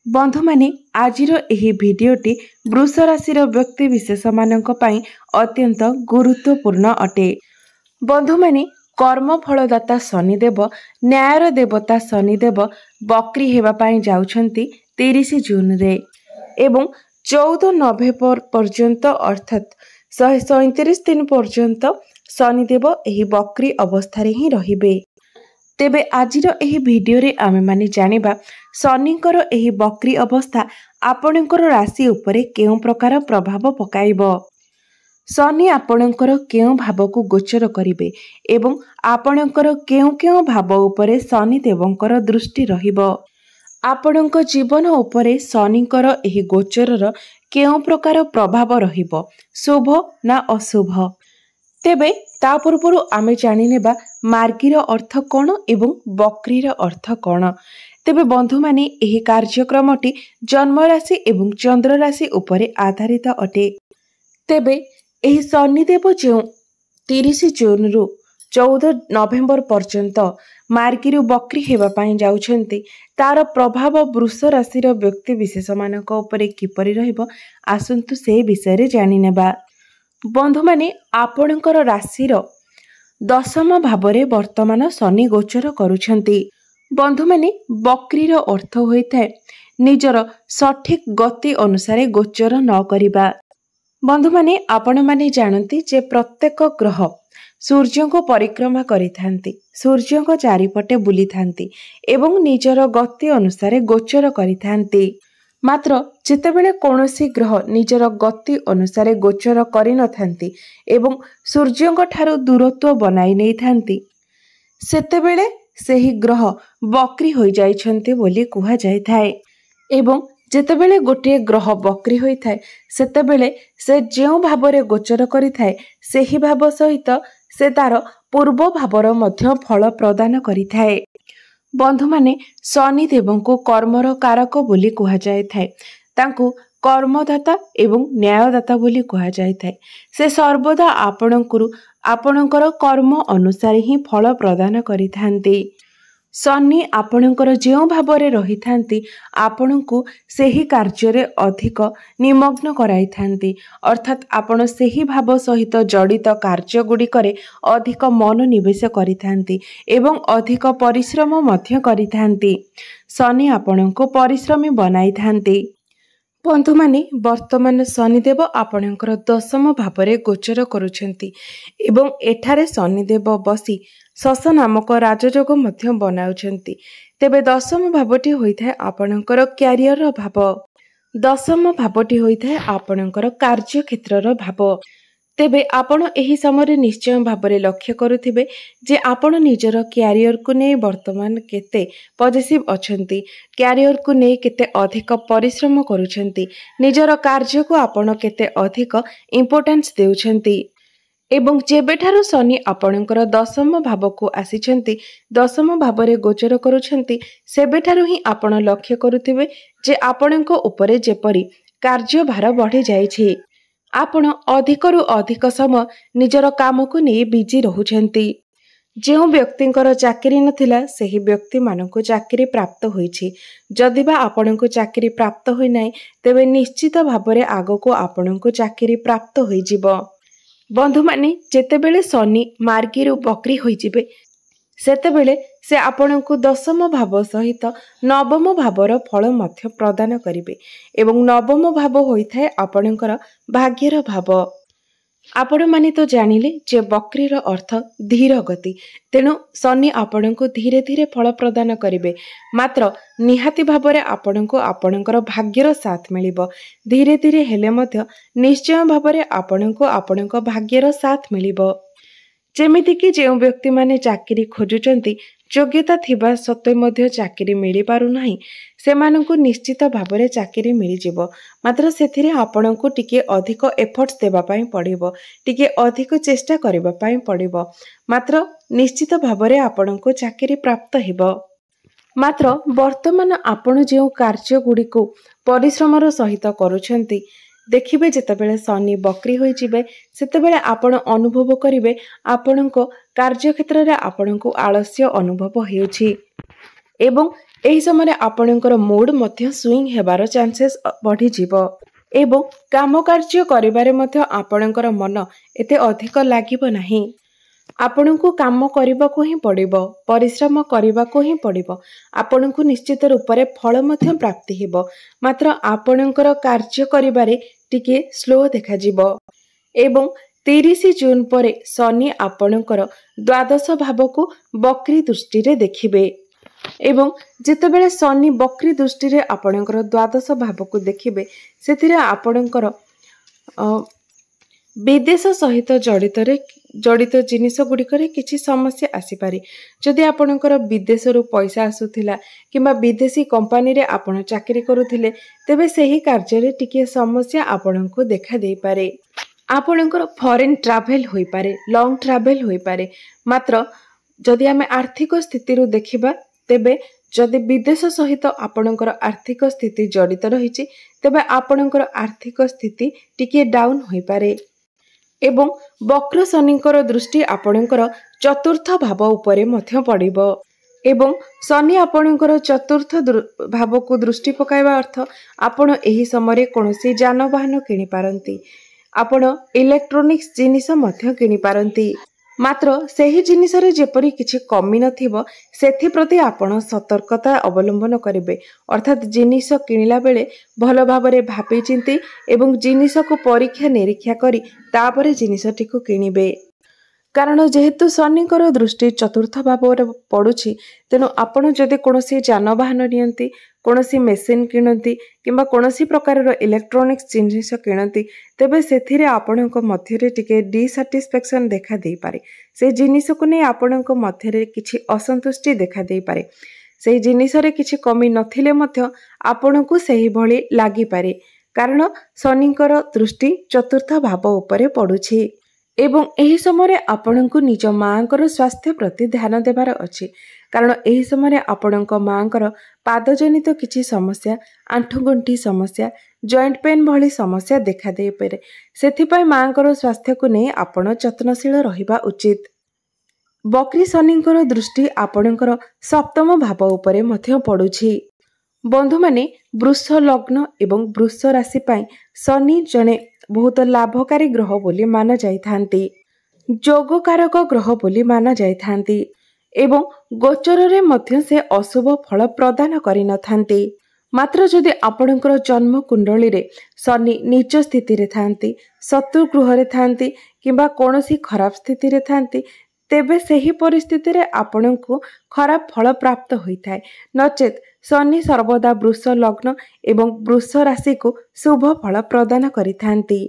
बंधु माने आजिर एही भिडियोटी वृष राशि व्यक्ति विशेष मानक पई अत्यंत गुरुत्वपूर्ण अटे। बंधु माने कर्म फलदाता शनिदेव न्यायर देवता शनिदेव बक्री हेबा पई जाउछंती 30 जून रे एवं 14 नवेम्बर पर्यंत अर्थात 137 दिन पर्यंत शनिदेव एही बक्री अवस्था रे ही रहिबे। तेबे आजिर एही भिडियो रे आमे माने जानिबा शनिकर एही बक्री अवस्था आपणकर राशि उपरे केउ प्रकार प्रभाव पकाइबो। शनि आपणकर केउ भाव को गोचर करिवे एवं आपणकर केउ केउ भाव उपरे शनि देवंकर दृष्टि रहिबो। आपणक जीवन उपरे शनिकर एही गोचरर केउ प्रकार प्रभाव रहिबो, शुभ ना अशुभ। तेबे ता पूर्व आमे जानि नेबा मार्गीर अर्थ कौन एवं बक्रीर अर्थ कौन। तेबे बंधु माने एही कार्यक्रमटी जन्म राशि एवं चंद्र राशि उपरे आधारित अटे। तेबे एही शनिदेव जो 30 जून रु 14 नवेम्बर पर्यंत मार्गीरु बक्री हेबा पई जाउछंती तार प्रभाव वृष राशि व्यक्ति विशेष मानक उपरे किपरि रहिबो आसंतु से विषय रे जानि नेबा। बंधु माने आपणकर राशिर दशम भावरे वर्तमान शनि गोचर करुछंती। बंधु माने बक्रीर अर्थ होइथाय निजर सठिक गति अनुसारे गोचर न करिबा। बंधु माने आपण माने जानती जे प्रत्येक ग्रह सूर्य को परिक्रमा करिथांती, सूर्य को चारिपटे बुली थांती एवं निजर गति अनुसारे गोचर करिथांती। मात्र जेतेबेले कौनसी ग्रह निजर गति अनुसारे गोचर करि नथांती एवं सूर्यଙ୍କ ठारू दूरत्व बनाई नै थांती सेतेबेले सेही ग्रह बक्री होई जाइछंती बोली कुहा जाय थाए। एवं जेतेबेले गोटे ग्रह बक्री होई थाए सेतेबेले से जेउ भावरे गोचर करि थाए सेही भाव सहित से तार पूर्व भावर मध्य फल प्रदान करि थाए। बंधु माने शनि देवंको कर्मर कारक बोली कुहा जाय थाए, तांको कर्मदाता एवं न्यायदाता बोली कुहा जाय थाए। से सर्वदा आपणकर कर्म अनुसार ही फल प्रदान करिथांती। शनि आपणकर जेउ भावरे रहिथांती आपणको सेही कार्य अधिक निमग्न कराइथांती, अर्थात आपण सेही भाव सहित जड़ित कार्य गुड़िकरे अधिक मन निवेश करिथांती एवं अधिक परिश्रम मध्य करिथांती। शनि आपणको परिश्रमी बनाइथांती। बंधु माने वर्तमान शनिदेव आपणकर दशम भावरे गोचर करुछंती एवं एठारे शनिदेव बसी शश नामक राजयोग मध्य बनाउछंती। तेबे दशम भावटी होइथाय आपणकर क्यारियर भाव, दशम भावटी होइथाय आपणकर कार्य क्षेत्रर भाव। तेबे आपण एही समय निश्चय भावरे लक्ष्य करुथिबे जे आपण निजर क्यारियर को नै वर्तमान केते पॉजिटिव अछंती, क्यारियर को नै केते अधिक परिश्रम करुछंती, निजर कार्य को आपण केते अधिक इंपोर्टेंस देउछंती। एवं जेबेठारु शनि आपणकर दशम भाव को आसीछंती, दशम भावरे गोचर करुछंती सेबेठारु ही आपण लक्ष्य करुथिबे जे आपणको उपरे जेपरी कार्य भार बढ़ी जाइछि। आपण अधिकरु अधिक समय निजर काम को नहीं बिजी रहुछंती। जो व्यक्तिंकर चाकरी नथिला सेही व्यक्ति मानको चाकरी प्राप्त होइछि। जदिबा आपणको चाकरी प्राप्त होई नै तेबे निश्चित भावरे आगको आपणको चाकरी प्राप्त होई जिवो। बंधु माने जेतेबेले शनि मार्गीरु बक्री होई जिवे सेतेबेले से आपणको दशम भाव सहित नवम भावर फल मध्य प्रदान करिवे एवं नवम भाव होइथाय आपणकर भाग्यर भाव। आपण माने तो जानिले जे बक्रीर अर्थ धीर गति, तेणु शनि आपणको धीरे धीरे फल प्रदान करिवे। मात्र निहाती भावरे आपणको आपणकर भाग्यर साथ मिलिबो। धीरे धीरे हेले मध्य निश्चय भावरे आपणको आपणक भाग्यर साथ मिलिबो। जेमिति कि जे व्यक्ति माने चाकरी खोजुचंती योग्यता थिबा सत्वे मध्य चाकरी मिली पारु नाही सेमानंकु निश्चित भावरे चाकरी मिली जिवो। मात्र सेथिरे आपणंकु टिके अधिक एफर्ट्स देबा पई पड़िबो, टिके अधिक चेष्टा करिबा पई पड़िबो। मात्र निश्चित भावरे आपणंकु चाकरी प्राप्त हेबो। मात्र वर्तमान आपण जे कार्य गुड़िको परिश्रमर सहित करुछंती देखिबे जेतेबेले शनि बक्री होई जिवे सेतेबेले आपण अनुभव करिवे आपणको कार्य क्षेत्र रे आपणको आलस्य अनुभव हेउछि एवं ଏହି ସମୟରେ ଆପଣଙ୍କର ମୁଡ୍ ମଧ୍ୟ ସୁଇଂ ହେବାର ଚାନ୍ସେସ୍ ବଢ଼ିଯିବ ଏବଂ କାମ କାର୍ଯ୍ୟ କରିବାରେ ମଧ୍ୟ ଆପଣଙ୍କର ମନ ଏତେ ଅଧିକ ଲାଗିବ ନାହିଁ। ଆପଣଙ୍କୁ କାମ କରିବାକୁ ହିଁ ପଡ଼ିବ, ପରିଶ୍ରମ କରିବାକୁ ହିଁ ପଡ଼ିବ। ଆପଣଙ୍କୁ ନିଶ୍ଚିତ ରୂପରେ ଫଳ ମଧ୍ୟ ପ୍ରାପ୍ତି ହେବ, ମାତ୍ର ଆପଣଙ୍କର କାର୍ଯ୍ୟ କରିବାରେ ଟିକେ ସ୍ଲୋ ଦେଖାଯିବ। ଏବଂ 30 ଜୁନ୍ ପରେ ଶନି ଆପଣଙ୍କର ଦ୍ୱାଦଶ ଭାବକୁ ବକ୍ରି ଦୃଷ୍ଟିରେ ଦେଖିବେ ଏବଂ ଯେତେବେଳେ ଶନି ବକ୍ରି ଦୃଷ୍ଟିରେ ଆପଣଙ୍କର ଦ୍ୱାଦଶ ଭାବକୁ ଦେଖିବେ, ସେଥିରେ ଆପଣଙ୍କର ବିଦେଶ ସହିତ ଜଡ଼ିତ ଜିନିଷ ଗୁଡ଼ିକରେ କିଛି ସମସ୍ୟା ଆସିପାରେ। ଯଦି ଆପଣଙ୍କର ବିଦେଶରୁ ପଇସା ଆସୁଥିଲା କିମ୍ବା ବିଦେଶୀ କମ୍ପାନୀରେ ଆପଣ ଚାକିରି କରୁଥିଲେ, ତେବେ ସେହି କାର୍ଯ୍ୟରେ ଟିକିଏ ସମସ୍ୟା ଆପଣଙ୍କୁ ଦେଖାଦେଇପାରେ। ଆପଣଙ୍କର ଫରେନ୍ ଟ୍ରାଭେଲ୍ ହୋଇପାରେ, ଲଙ୍ଗ ଟ୍ରାଭେଲ୍ ହୋଇପାରେ। ମାତ୍ର ଯଦି ଆମେ ଆର୍ଥିକ ସ୍ଥିତିରୁ ଦେଖିବା, ତେବେ ଯଦି ବିଦେଶ ସହିତ ଆପଣଙ୍କର ଆର୍ଥିକ ସ୍ଥିତି ଜଡ଼ିତ ରହିଛି, ତେବେ ଆପଣଙ୍କର ଆର୍ଥିକ ସ୍ଥିତି ଟିକିଏ ଡାଉନ୍ ହୋଇପାରେ। ଏବଂ ବକ୍ର ଶନିଙ୍କର ଦୃଷ୍ଟି ଆପଣଙ୍କର ଚତୁର୍ଥ ଭାବ ଉପରେ ମଧ୍ୟ ପଡ଼ିବ ଏବଂ ଶନି ଆପଣଙ୍କର ଚତୁର୍ଥ ଭାବକୁ ଦୃଷ୍ଟି ପକାଇବା ଅର୍ଥ ଆପଣ ଏହି ସମୟରେ କୌଣସି ଯାନବାହନ କିଣିପାରନ୍ତି, ଆପଣ ଇଲେକ୍ଟ୍ରୋନିକ୍ସ ଜିନିଷ ମଧ୍ୟ କିଣିପାରନ୍ତି। ମାତ୍ର ସେହି ଜିନିଷରେ ଯେପରି କିଛି କମି ନଥିବ, ସେଥିପ୍ରତି ଆପଣ ସତର୍କତା ଅବଲମ୍ବନ କରିବେ। ଅର୍ଥାତ୍ ଜିନିଷ କିଣିଲା ବେଳେ ଭଲ ଭାବରେ ଭାବିଚିନ୍ତି ଏବଂ ଜିନିଷକୁ ପରୀକ୍ଷା ନିରୀକ୍ଷା କରି ତାପରେ ଜିନିଷଟିକୁ କିଣିବେ। କାରଣ ଯେହେତୁ ଶନିଙ୍କର ଦୃଷ୍ଟି ଚତୁର୍ଥ ଭାବରେ ପଡ଼ୁଛି, ତେଣୁ ଆପଣ ଯଦି କୌଣସି ଯାନବାହନ ନିଅନ୍ତି, କୌଣସି ମେସିନ୍ କିଣନ୍ତି କିମ୍ବା କୌଣସି ପ୍ରକାରର ଇଲେକ୍ଟ୍ରୋନିକ୍ସ ଜିନିଷ କିଣନ୍ତି, ତେବେ ସେଥିରେ ଆପଣଙ୍କ ମଧ୍ୟରେ ଟିକେ ଡିସାଟିସ୍ଫ୍ୟାକ୍ସନ୍ ଦେଖାଦେଇପାରେ। ସେହି ଜିନିଷକୁ ନେଇ ଆପଣଙ୍କ ମଧ୍ୟରେ କିଛି ଅସନ୍ତୁଷ୍ଟି ଦେଖାଦେଇପାରେ। ସେହି ଜିନିଷରେ କିଛି କମି ନଥିଲେ ମଧ୍ୟ ଆପଣଙ୍କୁ ସେହିଭଳି ଲାଗିପାରେ, କାରଣ ଶନିଙ୍କର ଦୃଷ୍ଟି ଚତୁର୍ଥ ଭାବ ଉପରେ ପଡ଼ୁଛି। ଏବଂ ଏହି ସମୟରେ ଆପଣଙ୍କୁ ନିଜ ମାଆଙ୍କର ସ୍ୱାସ୍ଥ୍ୟ ପ୍ରତି ଧ୍ୟାନ ଦେବାର ଅଛି, କାରଣ ଏହି ସମୟରେ ଆପଣଙ୍କ ମାଆଙ୍କର ପାଦଜନିତ କିଛି ସମସ୍ୟା, ଆଣ୍ଠୁଗଣ୍ଠି ସମସ୍ୟା, ଜଏଣ୍ଟ ପେନ୍ ଭଳି ସମସ୍ୟା ଦେଖାଦେଇପାରେ। ସେଥିପାଇଁ ମାଆଙ୍କର ସ୍ୱାସ୍ଥ୍ୟକୁ ନେଇ ଆପଣ ଯତ୍ନଶୀଳ ରହିବା ଉଚିତ। ବକ୍ରି ଶନିଙ୍କର ଦୃଷ୍ଟି ଆପଣଙ୍କର ସପ୍ତମ ଭାବ ଉପରେ ମଧ୍ୟ ପଡ଼ୁଛି। ବନ୍ଧୁମାନେ, ବୃଷ ଲଗ୍ନ ଏବଂ ବୃଷ ରାଶି ପାଇଁ ଶନି ଜଣେ ବହୁତ ଲାଭକାରୀ ଗ୍ରହ ବୋଲି ମାନାଯାଇଥାନ୍ତି, ଯୋଗକାରକ ଗ୍ରହ ବୋଲି ମାନାଯାଇଥାନ୍ତି ଏବଂ ଗୋଚରରେ ମଧ୍ୟ ସେ ଅଶୁଭ ଫଳ ପ୍ରଦାନ କରିନଥାନ୍ତି। ମାତ୍ର ଯଦି ଆପଣଙ୍କର ଜନ୍ମ କୁଣ୍ଡଳୀରେ ଶନି ନୀଚ ସ୍ଥିତିରେ ଥାନ୍ତି, ଶତ୍ରୁ ଗୃହରେ ଥାନ୍ତି କିମ୍ବା କୌଣସି ଖରାପ ସ୍ଥିତିରେ ଥାନ୍ତି, ତେବେ ସେହି ପରିସ୍ଥିତିରେ ଆପଣଙ୍କୁ ଖରାପ ଫଳ ପ୍ରାପ୍ତ ହୋଇଥାଏ। ନଚେତ୍ ଶନି ସର୍ବଦା ବୃଷ ଲଗ୍ନ ଏବଂ ବୃଷ ରାଶିକୁ ଶୁଭ ଫଳ ପ୍ରଦାନ କରିଥାନ୍ତି।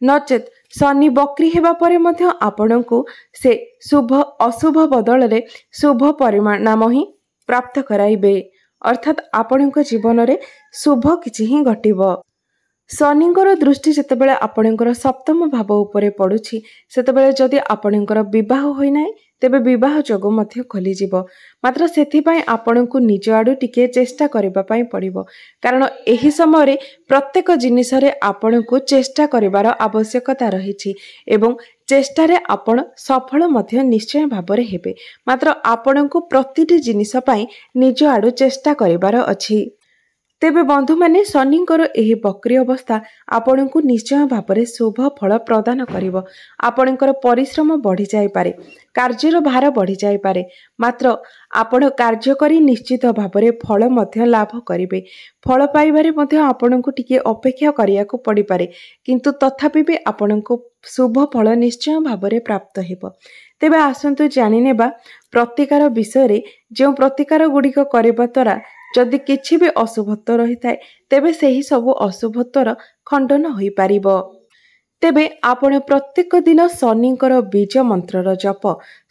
ନଚେତ୍ ଶନି ବକ୍ରି ହେବା ପରେ ମଧ୍ୟ ଆପଣଙ୍କୁ ସେ ଅଶୁଭ ବଦଳରେ ଶୁଭ ପରିଣାମ ହିଁ ପ୍ରାପ୍ତ କରାଇବେ। ଅର୍ଥାତ୍ ଆପଣଙ୍କ ଜୀବନରେ ଶୁଭ କିଛି ହିଁ ଘଟିବ। ଶନିଙ୍କର ଦୃଷ୍ଟି ଯେତେବେଳେ ଆପଣଙ୍କର ସପ୍ତମ ଭାବ ଉପରେ ପଡ଼ୁଛି, ସେତେବେଳେ ଯଦି ଆପଣଙ୍କର ବିବାହ ହୋଇନାହିଁ, ତେବେ ବିବାହ ଯୋଗ ମଧ୍ୟ ଖୋଲିଯିବ। ମାତ୍ର ସେଥିପାଇଁ ଆପଣଙ୍କୁ ନିଜ ଆଡ଼ୁ ଟିକିଏ ଚେଷ୍ଟା କରିବା ପାଇଁ ପଡ଼ିବ, କାରଣ ଏହି ସମୟରେ ପ୍ରତ୍ୟେକ ଜିନିଷରେ ଆପଣଙ୍କୁ ଚେଷ୍ଟା କରିବାର ଆବଶ୍ୟକତା ରହିଛି ଏବଂ ଚେଷ୍ଟାରେ ଆପଣ ସଫଳ ମଧ୍ୟ ନିଶ୍ଚୟ ଭାବରେ ହେବେ। ମାତ୍ର ଆପଣଙ୍କୁ ପ୍ରତିଟି ଜିନିଷ ପାଇଁ ନିଜ ଆଡ଼ୁ ଚେଷ୍ଟା କରିବାର ଅଛି। ତେବେ ବନ୍ଧୁମାନେ, ଶନିଙ୍କର ଏହି ବକ୍ରି ଅବସ୍ଥା ଆପଣଙ୍କୁ ନିଶ୍ଚୟ ଭାବରେ ଶୁଭ ଫଳ ପ୍ରଦାନ କରିବ। ଆପଣଙ୍କର ପରିଶ୍ରମ ବଢ଼ିଯାଇପାରେ, କାର୍ଯ୍ୟର ଭାର ବଢ଼ିଯାଇପାରେ, ମାତ୍ର ଆପଣ କାର୍ଯ୍ୟ କରି ନିଶ୍ଚିତ ଭାବରେ ଫଳ ମଧ୍ୟ ଲାଭ କରିବେ। ଫଳ ପାଇବାରେ ମଧ୍ୟ ଆପଣଙ୍କୁ ଟିକିଏ ଅପେକ୍ଷା କରିବାକୁ ପଡ଼ିପାରେ, କିନ୍ତୁ ତଥାପି ବି ଆପଣଙ୍କୁ ଶୁଭ ଫଳ ନିଶ୍ଚୟ ଭାବରେ ପ୍ରାପ୍ତ ହେବ। ତେବେ ଆସନ୍ତୁ ଜାଣିନେବା ପ୍ରତିକାର ବିଷୟରେ। ଯେଉଁ ପ୍ରତିକାର ଗୁଡ଼ିକ କରିବା ଦ୍ୱାରା ଯଦି କିଛି ବି ଅଶୁଭତ୍ୱ ରହିଥାଏ, ତେବେ ସେହି ସବୁ ଅଶୁଭତ୍ୱର ଖଣ୍ଡନ ହୋଇପାରିବ। ତେବେ ଆପଣ ପ୍ରତ୍ୟେକ ଦିନ ଶନିଙ୍କର ବୀଜ ମନ୍ତ୍ରର ଜପ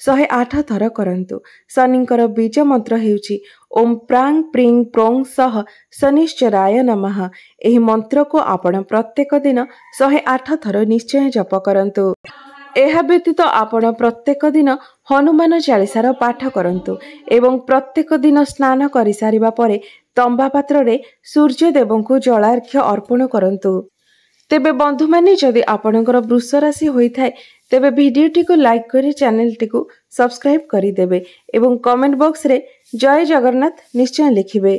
108 ଥର କରନ୍ତୁ। ଶନିଙ୍କର ବୀଜ ମନ୍ତ୍ର ହେଉଛି ଓମ୍ ପ୍ରାଂ ପ୍ରିଂ ପ୍ରୋଂ ସହ ଶନିଶ୍ଚରାୟ ନମଃ। ଏହି ମନ୍ତ୍ରକୁ ଆପଣ ପ୍ରତ୍ୟେକ ଦିନ 108 ଥର ନିଶ୍ଚୟ ଜପ କରନ୍ତୁ। ଏହା ବ୍ୟତୀତ ଆପଣ ପ୍ରତ୍ୟେକ ଦିନ ହନୁମାନ ଚାଳିଶାର ପାଠ କରନ୍ତୁ ଏବଂ ପ୍ରତ୍ୟେକ ଦିନ ସ୍ନାନ କରିସାରିବା ପରେ ତମ୍ବା ପାତ୍ରରେ ସୂର୍ଯ୍ୟଦେବଙ୍କୁ ଜଳାର୍ଘ୍ୟ ଅର୍ପଣ କରନ୍ତୁ। ତେବେ ବନ୍ଧୁମାନେ, ଯଦି ଆପଣଙ୍କର ବୃଷ ରାଶି ହୋଇଥାଏ, ତେବେ ଭିଡ଼ିଓଟିକୁ ଲାଇକ୍ କରି ଚ୍ୟାନେଲଟିକୁ ସବସ୍କ୍ରାଇବ୍ କରିଦେବେ ଏବଂ କମେଣ୍ଟ ବକ୍ସରେ ଜୟ ଜଗନ୍ନାଥ ନିଶ୍ଚୟ ଲେଖିବେ।